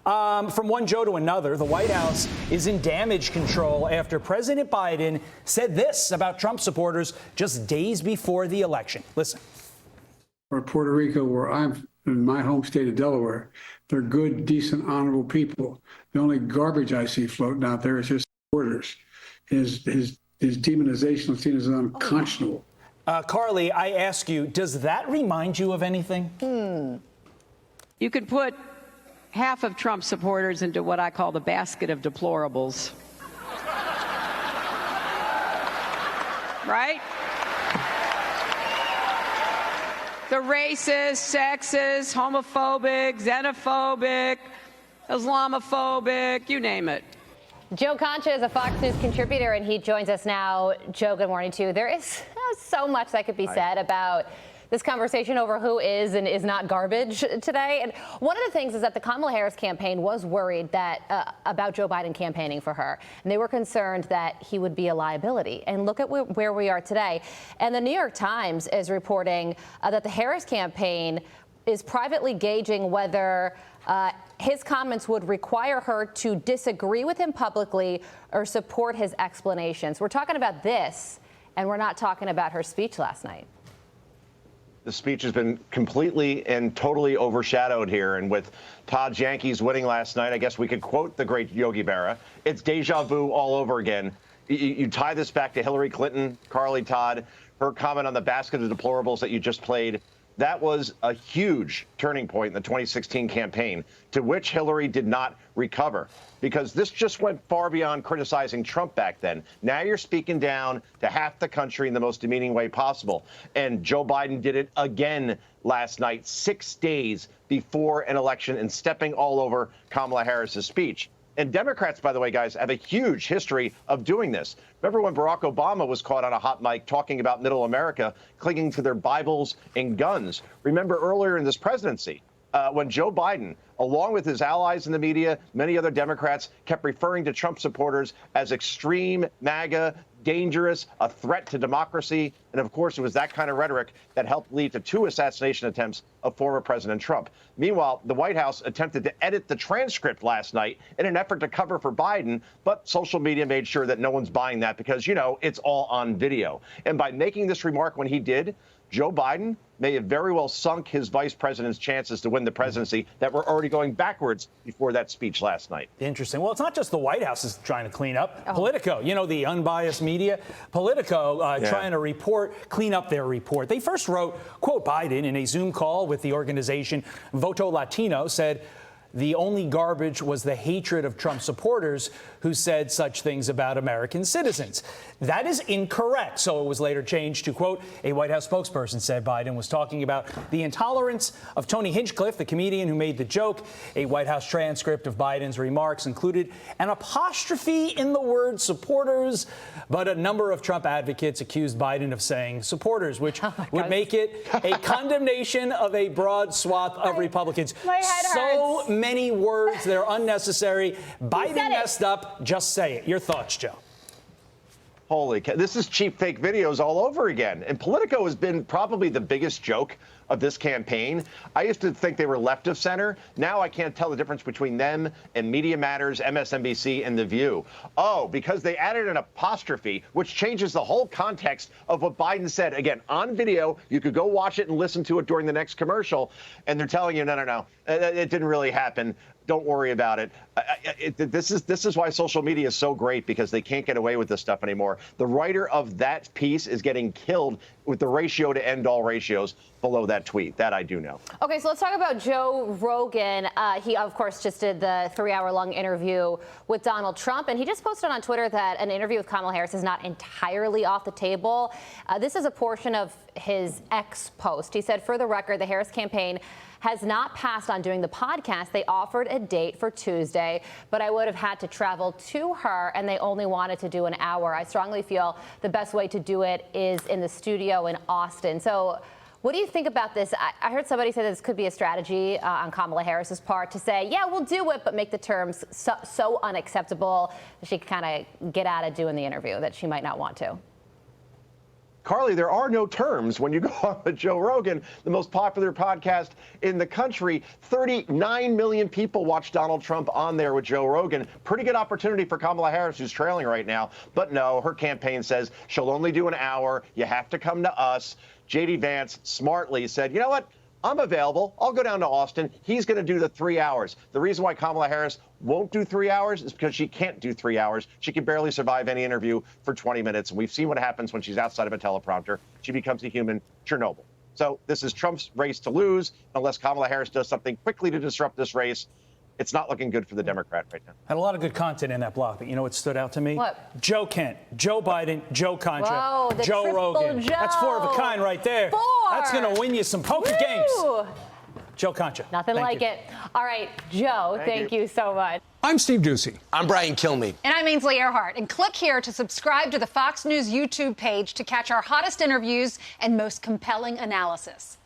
From one Joe to another, the White House is in damage control after President Biden said this about Trump supporters just days before the election. Listen. Or Puerto Rico, where I'm in my home state of Delaware, they're good, decent, honorable people. The only garbage I see floating out there is his supporters. His demonization of seen as unconscionable. Carly, I ask you, does that remind you of anything? You could put half of Trump supporters into what I call the basket of deplorables. Right? The racist, sexist, homophobic, xenophobic, Islamophobic, you name it. Joe Concha is a Fox News contributor, and he joins us now. Joe, good morning to you. There is so much that could be said about this conversation over who is and is not garbage today. And one of the things is that the Kamala Harris campaign was worried that about Joe Biden campaigning for her. And they were concerned that he would be a liability. And look at where we are today. And the New York Times is reporting that the Harris campaign is privately gauging whether his comments would require her to disagree with him publicly or support his explanations. We're talking about this, and we're not talking about her speech last night. The speech has been completely and totally overshadowed here. And with Todd's Yankees winning last night, I guess we could quote the great Yogi Berra. It's deja vu all over again. You tie this back to Hillary Clinton, Carly, Todd, her comment on the basket of deplorables that you just played. That was a huge turning point in the 2016 campaign, to which Hillary did not recover, because this just went far beyond criticizing Trump back then. Now you're speaking down to half the country in the most demeaning way possible. And Joe Biden did it again last night, 6 days before an election, and stepping all over Kamala Harris's speech. And Democrats, by the way, guys, have a huge history of doing this. Remember when Barack Obama was caught on a hot mic talking about middle America, clinging to their Bibles and guns? Remember earlier in this presidency, when Joe Biden, along with his allies in the media, many other Democrats, kept referring to Trump supporters as extreme, MAGA, dangerous, a threat to democracy. And of course, it was that kind of rhetoric that helped lead to 2 assassination attempts of former President Trump. Meanwhile, the White House attempted to edit the transcript last night in an effort to cover for Biden, but social media made sure that no one's buying that because, you know, it's all on video. And by making this remark when he did, Joe Biden may have very well sunk his vice president's chances to win the presidency that were already going backwards before that speech last night. Interesting. Well, it's not just the White House is trying to clean up. Politico, you know, the unbiased media, Politico trying to clean up their report. They first wrote, quote, Biden in a Zoom call with the organization Voto Latino said, the only garbage was the hatred of Trump supporters who said such things about American citizens. That is incorrect. So it was later changed to, quote, a White House spokesperson said Biden was talking about the intolerance of Tony Hinchcliffe, the comedian who made the joke. A White House transcript of Biden's remarks included an apostrophe in the word supporters, but a number of Trump advocates accused Biden of saying supporters, which would make it a condemnation of a broad swath of Republicans. My head hurts. Many words that are unnecessary. Biden messed up. Just say it. Your thoughts, Joe? Holy cow. This is cheap fake videos all over again. And Politico has been probably the biggest joke of this campaign. I used to think they were left of center. Now I can't tell the difference between them and Media Matters, MSNBC, and The View. Oh, because they added an apostrophe, which changes the whole context of what Biden said. Again, on video, you could go watch it and listen to it during the next commercial. And they're telling you, no, it didn't really happen. Don't worry about it. This is why social media is so great, because they can't get away with this stuff anymore. The writer of that piece is getting killed with the ratio to end all ratios below that tweet. That I do know. Okay, so let's talk about Joe Rogan. He, of course, just did the 3-hour-long interview with Donald Trump, and he just posted on Twitter that an interview with Kamala Harris is not entirely off the table. This is a portion of his X post. He said, for the record, the Harris campaign has not passed on doing the podcast. They offered a date for Tuesday, but I would have had to travel to her, and they only wanted to do an hour. I strongly feel the best way to do it is in the studio in Austin. So what do you think about this? I heard somebody say this could be a strategy on Kamala Harris's part to say, yeah, we'll do it, but make the terms so unacceptable that she can kind of get out of doing the interview that she might not want to. Carly, there are no terms when you go on with Joe Rogan, the most popular podcast in the country. 39 million people watch Donald Trump on there with Joe Rogan. Pretty good opportunity for Kamala Harris, who's trailing right now. But no, her campaign says she'll only do an hour. You have to come to us. J.D. Vance smartly said, you know what? I'm available. I'll go down to Austin. He's going to do the 3 hours. The reason why Kamala Harris won't do 3 hours is because she can't do 3 hours. She can barely survive any interview for 20 minutes. And we've seen what happens when she's outside of a teleprompter. She becomes a human Chernobyl. So this is Trump's race to lose. Unless Kamala Harris does something quickly to disrupt this race, it's not looking good for the Democrat right now. Had a lot of good content in that block, but you know what stood out to me? What? Joe Kent, Joe Biden, Joe Concha, Whoa, the Joe triple Rogan. Joe. That's 4 of a kind right there. 4. That's going to win you some poker games. Joe Concha. Nothing like it. All right, Joe, thank you so much. I'm Steve Doocy. I'm Brian Kilmeade. And I'm Ainsley Earhart. And click here to subscribe to the Fox News YouTube page to catch our hottest interviews and most compelling analysis.